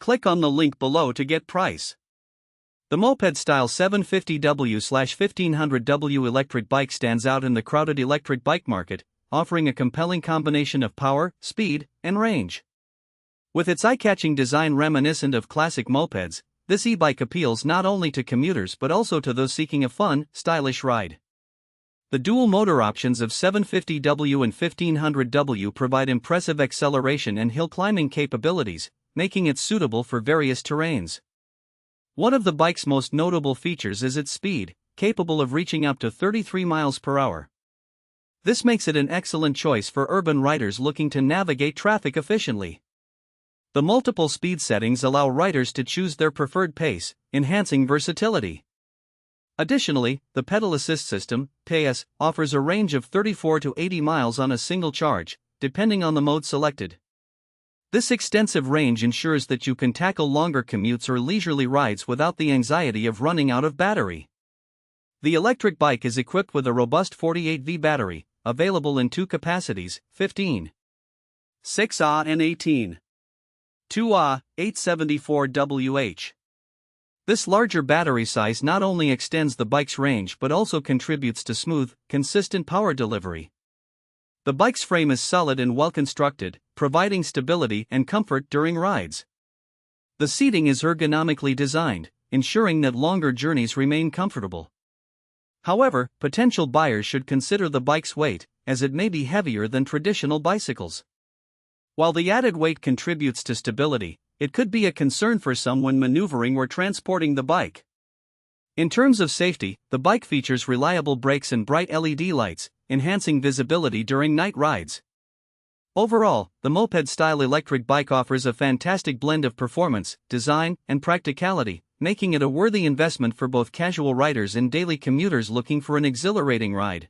Click on the link below to get price. The Moped Style 750W 1500W electric bike stands out in the crowded electric bike market, offering a compelling combination of power, speed, and range. With its eye-catching design reminiscent of classic mopeds, this e-bike appeals not only to commuters but also to those seeking a fun, stylish ride. The dual motor options of 750W and 1500W provide impressive acceleration and hill climbing capabilities, making it suitable for various terrains. One of the bike's most notable features is its speed, capable of reaching up to 33 miles per hour. This makes it an excellent choice for urban riders looking to navigate traffic efficiently. The multiple speed settings allow riders to choose their preferred pace, enhancing versatility. Additionally, the pedal assist system, PS, offers a range of 34 to 80 miles on a single charge, depending on the mode selected. This extensive range ensures that you can tackle longer commutes or leisurely rides without the anxiety of running out of battery. The electric bike is equipped with a robust 48V battery, available in two capacities, 15, 6Ah and 18, 2Ah, 874Wh. This larger battery size not only extends the bike's range but also contributes to smooth, consistent power delivery. The bike's frame is solid and well constructed, providing stability and comfort during rides. The seating is ergonomically designed, ensuring that longer journeys remain comfortable. However, potential buyers should consider the bike's weight, as it may be heavier than traditional bicycles. While the added weight contributes to stability, it could be a concern for some when maneuvering or transporting the bike. In terms of safety, the bike features reliable brakes and bright LED lights, enhancing visibility during night rides. Overall, the moped-style electric bike offers a fantastic blend of performance, design, and practicality, making it a worthy investment for both casual riders and daily commuters looking for an exhilarating ride.